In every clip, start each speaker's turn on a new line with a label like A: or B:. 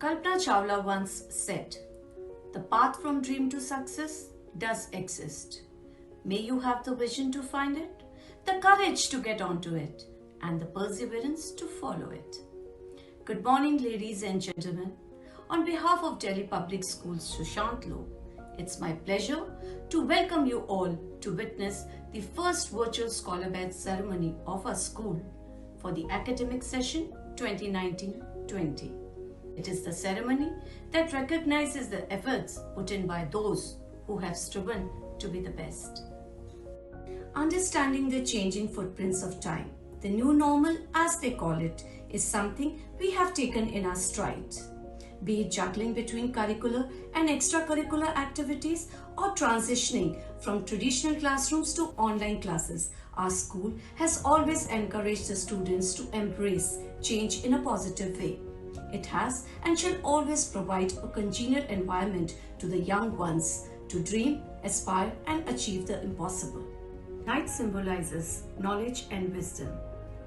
A: Kalpana Chawla once said, "The path from dream to success does exist. May you have the vision to find it, the courage to get onto it, and the perseverance to follow it." Good morning, ladies and gentlemen. On behalf of Delhi Public Schools Sushant Low, it's my pleasure to welcome you all to witness the first virtual Scholar Badge ceremony of our school for the academic session 2019-20. It is the ceremony that recognizes the efforts put in by those who have striven to be the best. Understanding the changing footprints of time, the new normal as they call it, is something we have taken in our stride. Be it juggling between curricular and extracurricular activities or transitioning from traditional classrooms to online classes, our school has always encouraged the students to embrace change in a positive way. It has and shall always provide a congenial environment to the young ones to dream, aspire, and achieve the impossible. Night symbolizes knowledge and wisdom.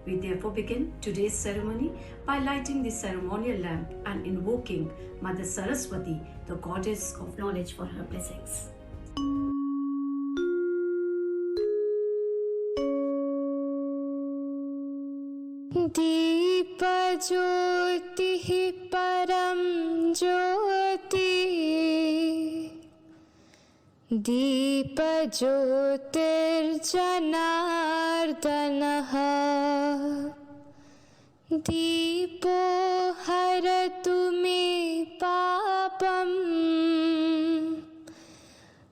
A: We therefore begin today's ceremony by lighting the ceremonial lamp and invoking Mother Saraswati, the goddess of knowledge, for her blessings.
B: दीपज्योतिः परं ज्योति दीपज्योतिर्जनार्दनः दीपो हरतु मे पापम्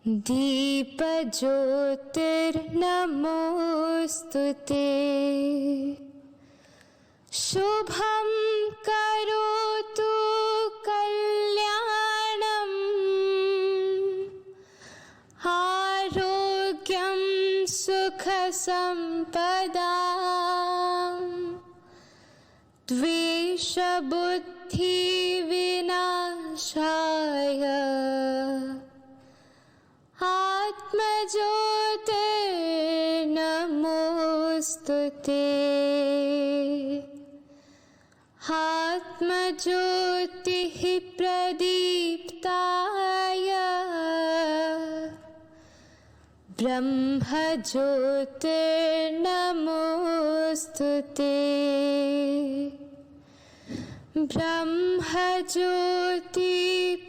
B: दीपज्योतिर्नमोऽस्तु ते शुभं करोतु कल्याणम् आरोग्यं सुखसम्पदाम् द्वेषबुद्धिविनाशाय आत्मज्योतिर्नमोऽस्तु ते आत्मज्योतिः प्रदीप्ताय ब्रह्मज्योतिर्नमोऽस्तु ते ब्रह्मज्योति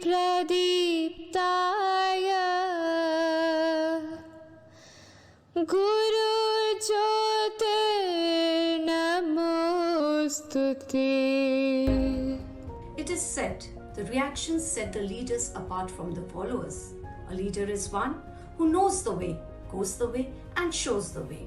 B: प्रदीप्ताय गुरुज्योतिर्नमोऽस्तु ते.
A: It is said, the reactions set the leaders apart from the followers. A leader is one who knows the way, goes the way, and shows the way.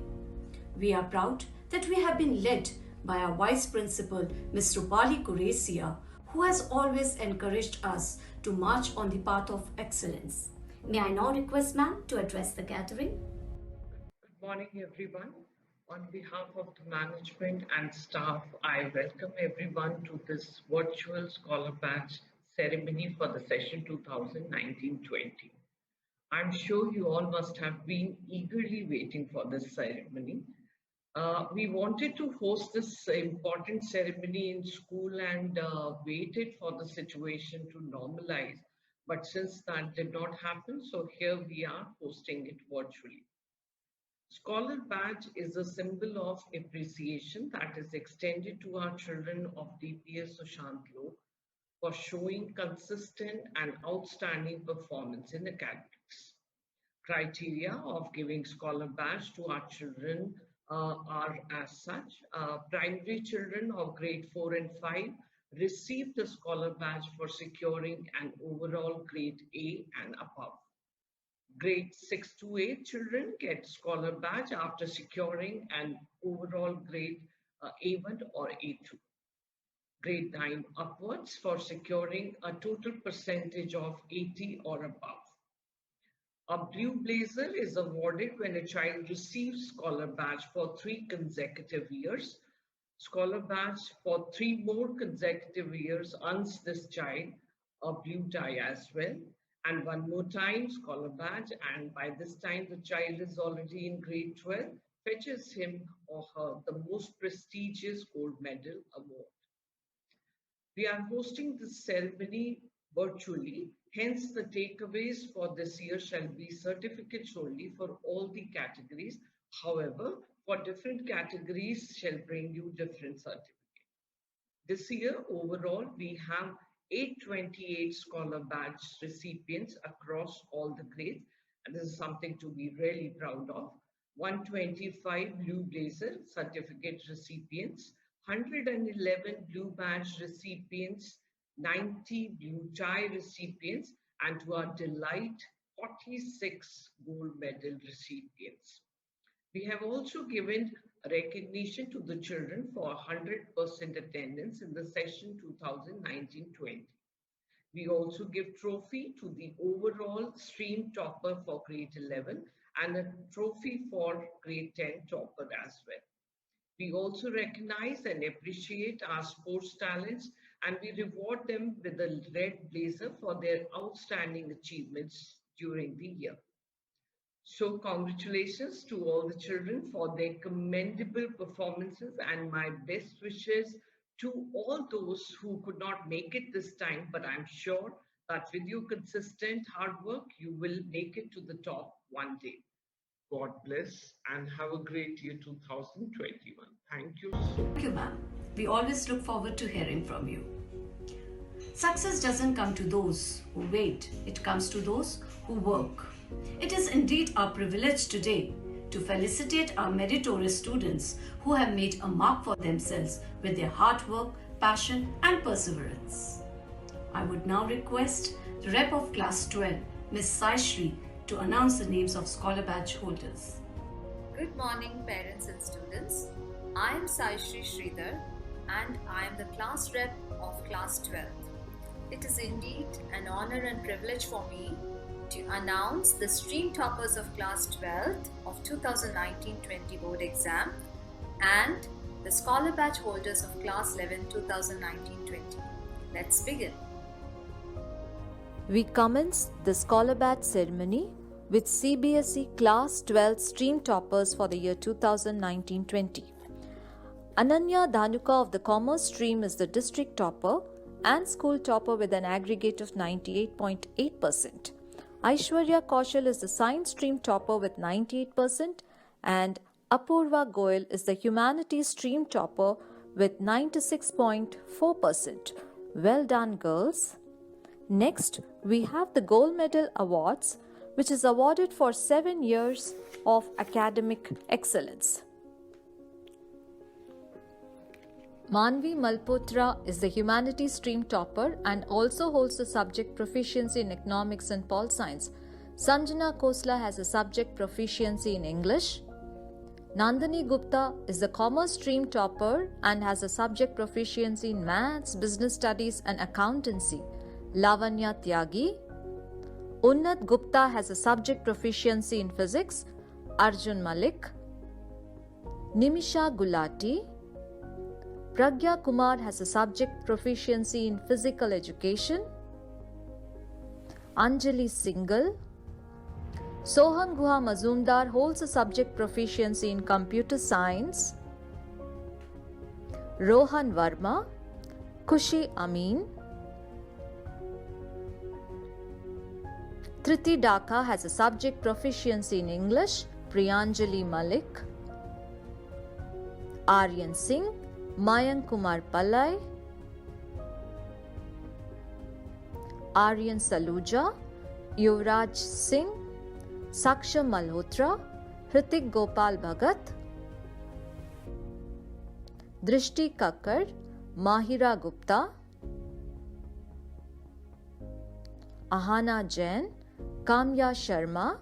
A: We are proud that we have been led by our Vice Principal, Ms. Rupali Kuresia, who has always encouraged us to march on the path of excellence. May I now request ma'am to address the gathering?
C: Good morning, everyone. On behalf of the management and staff, I welcome everyone to this virtual Scholar Badge ceremony for the session 2019-20. I'm sure you all must have been eagerly waiting for this ceremony. We wanted to host this important ceremony in school and waited for the situation to normalize. But since that did not happen, so here we are hosting it virtually. Scholar Badge is a symbol of appreciation that is extended to our children of DPS Sushant Low for showing consistent and outstanding performance in academics. Criteria of giving Scholar Badge to our children are as such. Primary children of grade 4 and 5 receive the Scholar Badge for securing an overall grade A and above. Grade 6 to 8 children get Scholar Badge after securing an overall grade A1 or A2. Grade 9 upwards for securing a total percentage of 80 or above. A blue blazer is awarded when a child receives Scholar Badge for 3 consecutive years. Scholar Badge for 3 more consecutive years earns this child a blue tie as well. And one more time, Scholar Badge, and by this time the child is already in grade 12, fetches him or her the most prestigious gold medal award. We are hosting this ceremony virtually, hence the takeaways for this year shall be certificates only for all the categories. However, for different categories shall bring you different certificates. This year, overall, we have 828 Scholar Badge recipients across all the grades, and this is something to be really proud of. 125 Blue Blazer certificate recipients, 111 Blue Badge recipients, 90 Blue Tie recipients, and to our delight, 46 Gold Medal recipients. We have also given recognition to the children for 100% attendance in the session 2019-20. We also give trophy to the overall stream topper for grade 11 and a trophy for grade 10 topper as well. We also recognize and appreciate our sports talents, and we reward them with a red blazer for their outstanding achievements during the year. So congratulations to all the children for their commendable performances, and my best wishes to all those who could not make it this time, but I'm sure that with your consistent hard work, you will make it to the top one day. God bless and have a great year 2021. Thank you so much.
A: Thank you, ma'am. We always look forward to hearing from you. Success doesn't come to those who wait, it comes to those who work. It is indeed our privilege today to felicitate our meritorious students who have made a mark for themselves with their hard work, passion, and perseverance. I would now request the rep of Class 12, Ms. Sai Shri, to announce the names of Scholar Badge holders.
D: Good morning, parents and students. I am Sai Shri Sridhar and I am the class rep of Class 12. It is indeed an honor and privilege for me to announce the stream toppers of Class 12 of 2019-20 board exam and the Scholar Badge holders of Class 11 2019-20. Let's begin.
E: We commence the Scholar Badge ceremony with CBSE Class 12 stream toppers for the year 2019-20. Ananya Dhanuka of the Commerce stream is the district topper and school topper with an aggregate of 98.8%. Aishwarya Kaushal is the Science stream topper with 98% and Apurva Goyal is the Humanities stream topper with 96.4%. Well done, girls. Next, we have the Gold Medal Awards, which is awarded for 7 years of academic excellence. Manvi Malpotra is the Humanities stream topper and also holds the subject proficiency in economics and pol science. Sanjana Khosla has a subject proficiency in English. Nandini Gupta is the Commerce stream topper and has a subject proficiency in maths, business studies and accountancy. Lavanya Tyagi. Unnat Gupta has a subject proficiency in physics. Arjun Malik. Nimisha Gulati. Pragya Kumar has a subject proficiency in physical education. Anjali Singhal. Sohan Guha Mazumdar holds a subject proficiency in computer science. Rohan Verma. Kushi Amin. Triti Dhaka has a subject proficiency in English. Priyanjali Malik. Aryan Singh. Mayank Kumar Pallai. Aryan Saluja. Yuvraj Singh. Saksham Malhotra. Hritik Gopal Bhagat. Drishti Kakkar. Mahira Gupta. Ahana Jain. Kamya Sharma.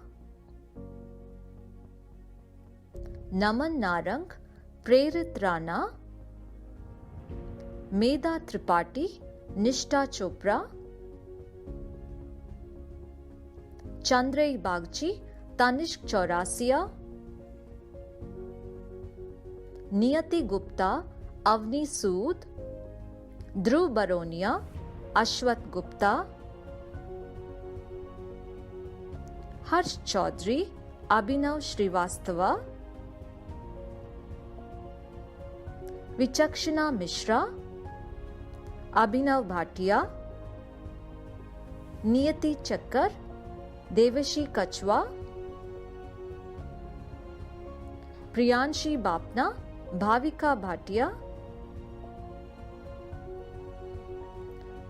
E: Naman Narang. Prerit Rana. Medha Tripathi. Nishta Chopra. Chandrai Bagchi. Tanishq Chaurasia. Niyati Gupta. Avni Sood. Dhruv Baronia. Ashwat Gupta. Harsh Chaudhary. Abhinav Srivastava. Vichakshana Mishra. Abhinav Bhatia, Niyati Chakkar, Devashi Kachwa, Priyanshi Bapna, Bhavika Bhatia,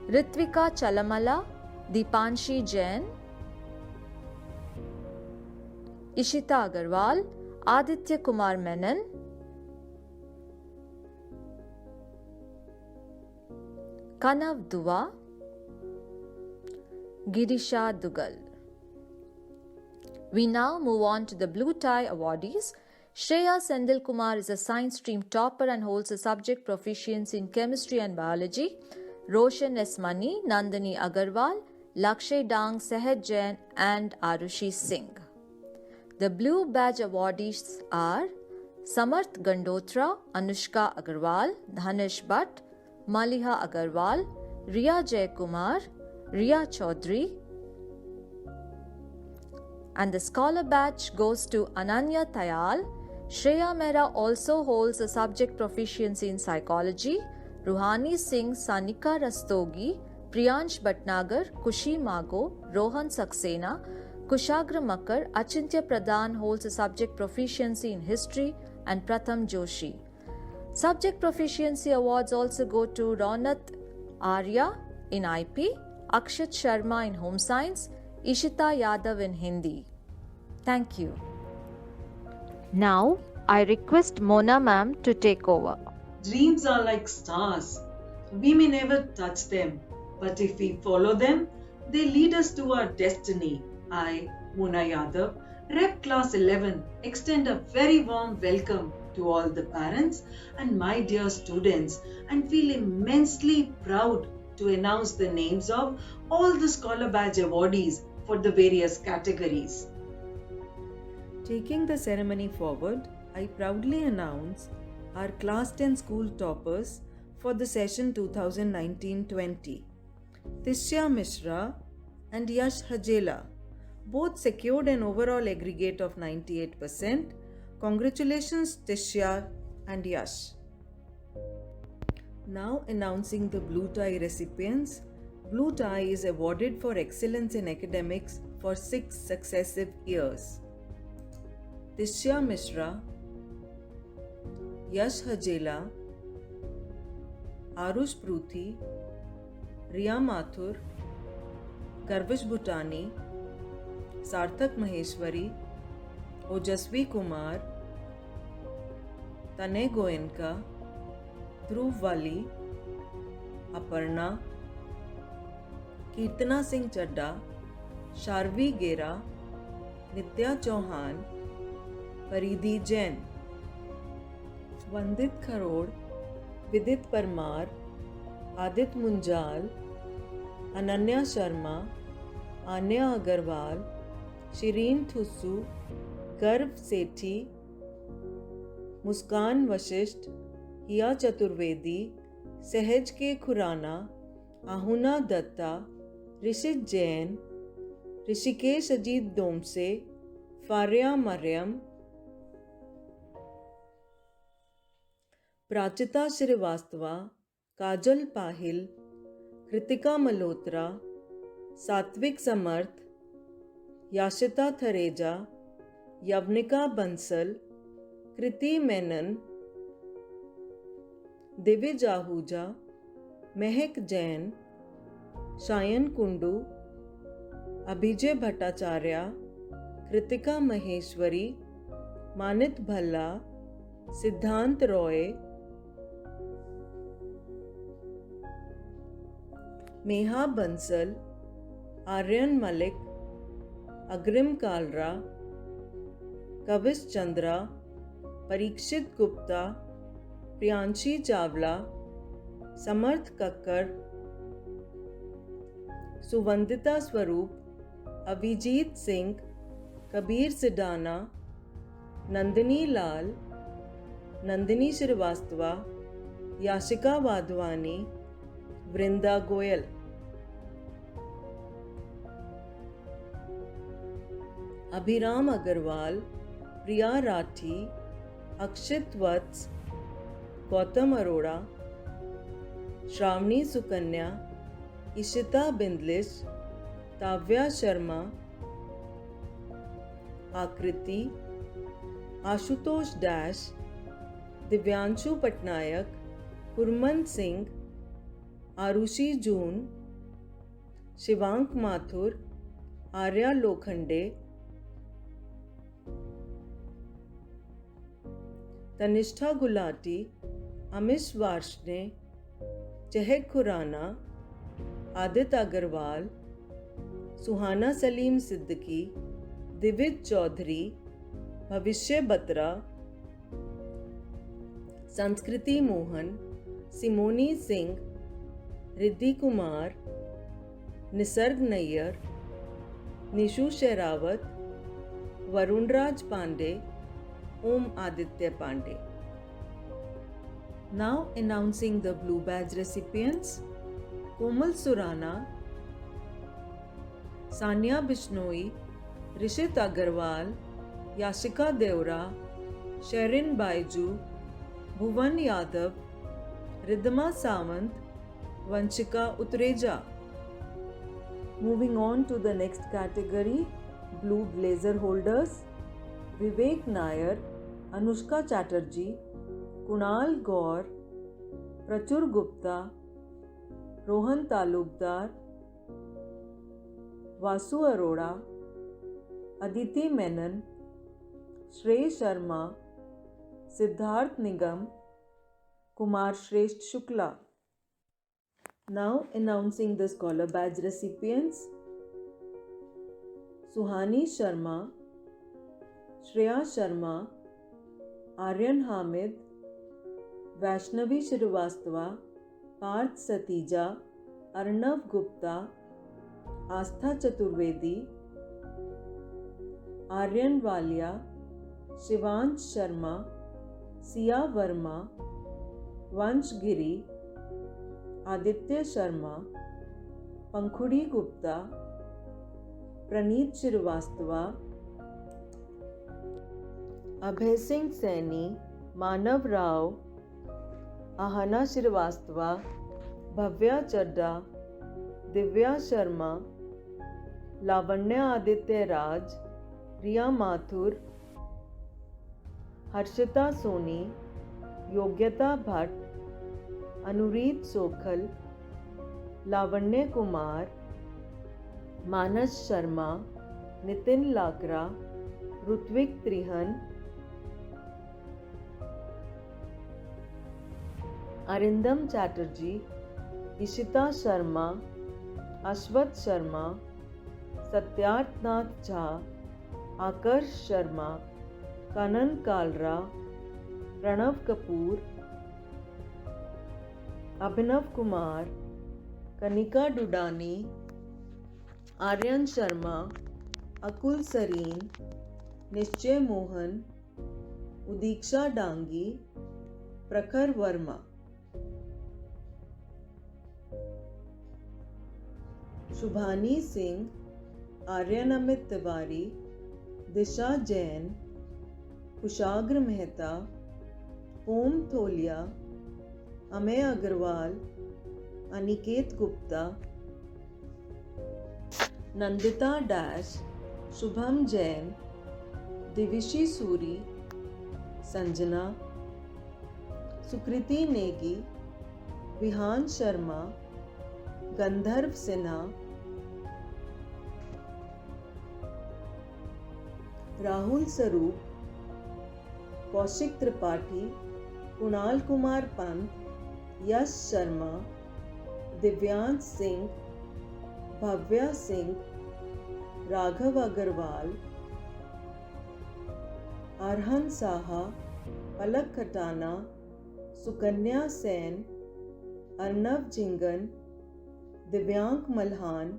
E: Ritvika Chalamala, Deepanshi Jain, Ishita Agarwal, Aditya Kumar Menon, Kanav Dua, Girisha Dugal. We now move on to the Blue Tie awardees. Shreya Sendil Kumar is a science stream topper and holds a subject proficiency in chemistry and biology. Roshan S. Mani, Nandini Agarwal, Lakshay Dang, Sahaj Jain and Arushi Singh. The Blue Badge awardees are Samarth Gandotra, Anushka Agarwal, Dhanish Bhatt, Maliha Agarwal, Riya Jaykumar, Riya Chaudhary. And the Scholar Badge goes to Ananya Tayal. Shreya Mehra also holds a subject proficiency in psychology. Ruhani Singh, Sanika Rastogi, Priyansh Bhatnagar, Kushi Mago, Rohan Saxena, Kushagra Makar, Achintya Pradhan holds a subject proficiency in history and Pratham Joshi. Subject proficiency awards also go to Ronat Arya in IP, Akshat Sharma in home science, Ishita Yadav in Hindi. Thank you. Now, I request Mona ma'am to take over.
F: Dreams are like stars. We may never touch them, but if we follow them, they lead us to our destiny. I, Mona Yadav, Rep Class 11, extend a very warm welcome to all the parents and my dear students and feel immensely proud to announce the names of all the Scholar Badge awardees for the various categories.
G: Taking the ceremony forward, I proudly announce our Class 10 school toppers for the session 2019-20. Tishya Mishra and Yash Hajela both secured an overall aggregate of 98%. Congratulations Tishya and Yash. Now announcing the Blue Tie recipients. Blue Tie is awarded for excellence in academics for 6 successive years. Tishya Mishra, Yash Hajela, Arush Pruthi, Riya Mathur, Garvish Bhutani, Sarthak Maheshwari, Ojasvi Kumar, Tanay Goenka, Dhruv Wali, Aparna, Kirtana Singh Chadda, Sharvi Gera, Nitya Chauhan, Paridhi Jain, Vandit Kharod, Vidit Parmar, Adit Munjal, Ananya Sharma, Anya Agarwal, Shireen Thusu, Garv Sethi, Muskan Vashisht, Hiya Chaturvedi, Sahaj K. Khurana, Ahuna Datta, Rishit Jain, Rishikesh Ajit Domse, Faria Mariam, Prachita Shrivastava, Kajal Pahil, Kritika Malhotra, Satvik Samarth, Yashita Thareja, Yavnika Bansal, Kriti Menon, Divij Ahuja, Mehak Jain, Shayan Kundu, Abhijay Bhattacharya, Kritika Maheshwari, Manit Bhalla, Siddhant Roy, Meha Bansal, Aryan Malik, Agrim Kalra, Kavish Chandra, Parikshit Gupta, Priyanshi Chawla, Samarth Kakkar, Suvandita Swaroop, Avijit Singh, Kabir Sidana, Nandini Lal, Nandini Shrivastava, Yashika Wadhwani, Vrinda Goyal. Abhiram Agarwal, Priya Rathi, Akshit Vats, Gautam Arora, Shravani Sukanya, Ishita बिंदलिश, ताव्या Sharma, आकृति, Ashutosh dash, Divyanshu Patnaik, Kurman Singh, Arushi जून, शिवांक माथुर, आर्या लोखंडे, तनिष्ठा गुलाटी, अमिश वार्ष्णे, चहक खुराना, आदित्य अग्रवाल, सुहाना Salim Siddiqui, Divij Chaudhary, Bhavishya Batra, Sanskriti Mohan, Simoni Singh, Riddhi Kumar, Nisarg Nayyar, Nishu Sherawat, Varunraj Pandey, Om Aditya Pandey. Now announcing the blue badge recipients: Komal Surana, Sania Bishnoi, Rishit Agarwal, Yashika Deora, Sherin Baiju, Bhuvan Yadav, Ridhima Sawant, Vanchika Utreja. Moving on to the next category, blue blazer holders: Vivek Nair, Anushka Chatterjee, Kunal Gaur, Prachur Gupta, Rohan Talukdar, Vasu Arora, Aditi Menon, Shrey Sharma, Siddharth Nigam, Kumar Shresht Shukla. Now announcing the scholar badge recipients: Suhani Sharma, Shreya Sharma, Aryan Hamid, Vaishnavi Shrivastava, Parth Satija, Arnav Gupta, Astha Chaturvedi, Aryan Walia, Shivansh Sharma, Sia Verma, Vansh Giri, Aditya Sharma, Pankhudi Gupta, Praneet Shrivastava, Abhay Singh Saini, Manav Rao, Ahana Shrivastava, Bhavya Chadda, Divya Sharma, Lavanya Aditya Raj, Riya Mathur, Harshita Soni, Yogyata Bhatt, Anureet Sokhal, Lavanya Kumar, Manas Sharma, Nitin Lakra, Rutvik Trihan, Arindam Chatterjee, Ishita Sharma, Ashwat Sharma, Satyarth Nath Jha, Akarsh Sharma, Kanan Kalra, Pranav Kapoor, Abhinav Kumar, Kanika Dudani, Aryan Sharma, Akul Sareen, Nishchay Mohan, Udiksha Dangi, Prakhar Verma. Shubhani Singh, Aryan Amit Tiwari, Disha Jain, Kushagra Mehta, Om Tholia, Amey Agarwal, Aniket Gupta, Nandita Dash, Shubham Jain, Divishi Suri, Sanjana, Sukriti Negi, Vihan Sharma, Gandharv Sinha, Rahul Saroop, Kaushik Tripathi, Kunal Kumar Pant, Yash Sharma, Divyansh Singh, Bhavya Singh, Raghav Agarwal, Arhan Saha, Palak Khatana, Sukanya Sen, Arnav Jhingan, Divyank Malhan,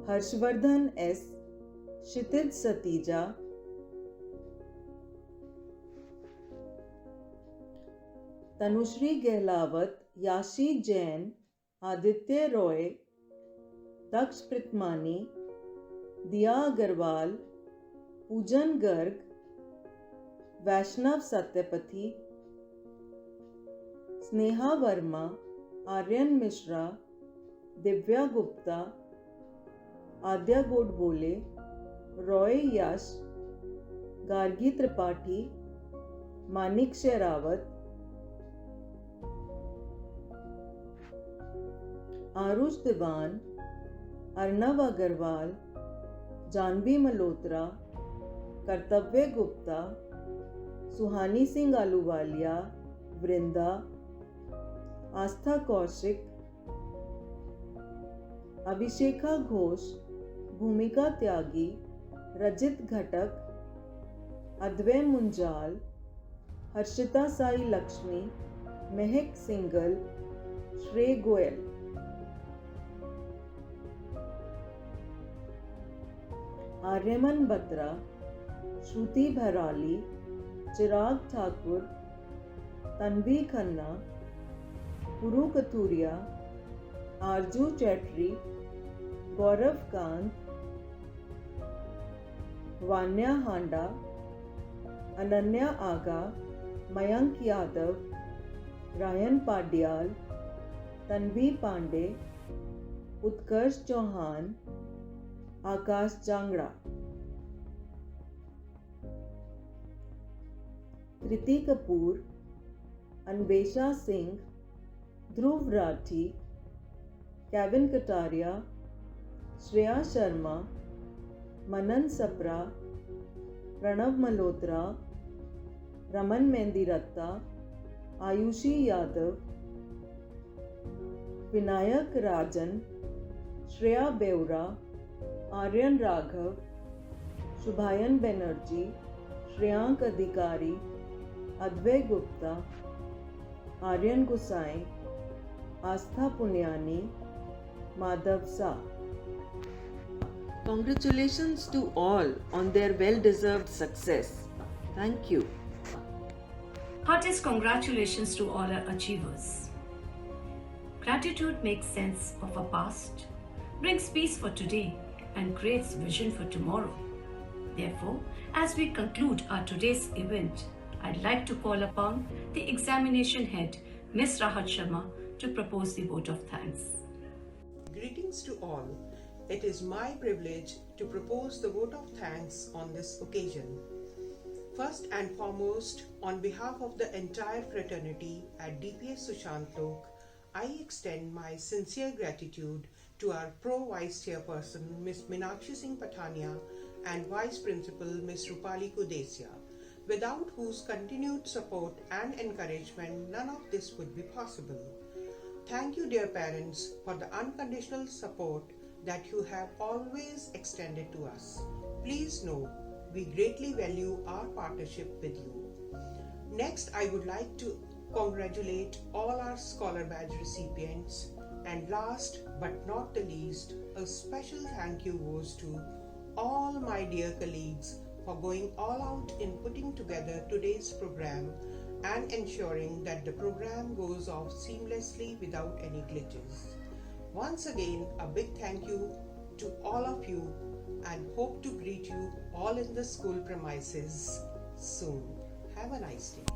G: Harshvardhan S, Kshitij Satija, Tanushri Gehlawat, Yashi Jain, Aditya Roy, Daksh Pritmani, Diya Agarwal, Poojan Garg, Vaishnav Satyapathy, Sneha Verma, Aryan Mishra, Divya Gupta, Aadya Godbole, Roy Yash, Gargi Tripathi, Manik Sherawat, Aarush Diwan, Arnav Agarwal, Janvi Malhotra, Kartavya Gupta, सुहानी सिंह आलूवालिया, वृंदा, आस्था कौशिक, अभिषेका घोष, भूमिका त्यागी, रजित घटक, अद्वय मुंजाल, हर्षिता साई लक्ष्मी, महक single, श्रेय गोयल। आर्यमन बत्रा, श्रुति भराली, चिराग ठाकुर, तन्वी खन्ना, पुरु कथूरिया, आरजू चैटरी, गौरव कांत, वान्या हांडा, अनन्या आगा, Mayank Yadav, Ryan पाड्याल, Tanvi Pandey, उत्कर्ष चौहान, आकाश जांगड़ा। कृति Kapoor, Anvesha Singh, Dhruv Rathee, Kevin Kataria, Shreya Sharma, मनन सप्रा, प्रणव मल्होत्रा, रमन मेहंदीरत्ता, आयुषी यादव, विनायक राजन, श्रेया बेउरा, आर्यन राघव, शुभायन बनर्जी, श्रेयांक अधिकारी, अद्वय गुप्ता, आर्यन गुसाई, आस्था पुनियानी, माधव सा। Congratulations to all on their well-deserved success. Thank you.
A: Heartiest congratulations to all our achievers. Gratitude makes sense of our past, brings peace for today, and creates vision for tomorrow. Therefore, as we conclude our today's event, I'd like to call upon the examination head, Ms. Rahat Sharma, to propose the vote of thanks.
H: Greetings to all. It is my privilege to propose the vote of thanks on this occasion. First and foremost, on behalf of the entire fraternity at DPS Sushant Lok, I extend my sincere gratitude to our Pro Vice Chairperson Ms. Meenakshi Singh Pathania and Vice Principal Ms. Rupali Kudesia, without whose continued support and encouragement none of this would be possible. Thank you, dear parents, for the unconditional support that you have always extended to us. Please know we greatly value our partnership with you. Next, I would like to congratulate all our Scholar Badge recipients, and last but not the least, a special thank you goes to all my dear colleagues for going all out in putting together today's program and ensuring that the program goes off seamlessly without any glitches. Once again, a big thank you to all of you, and hope to greet you all in the school premises soon. Have a nice day.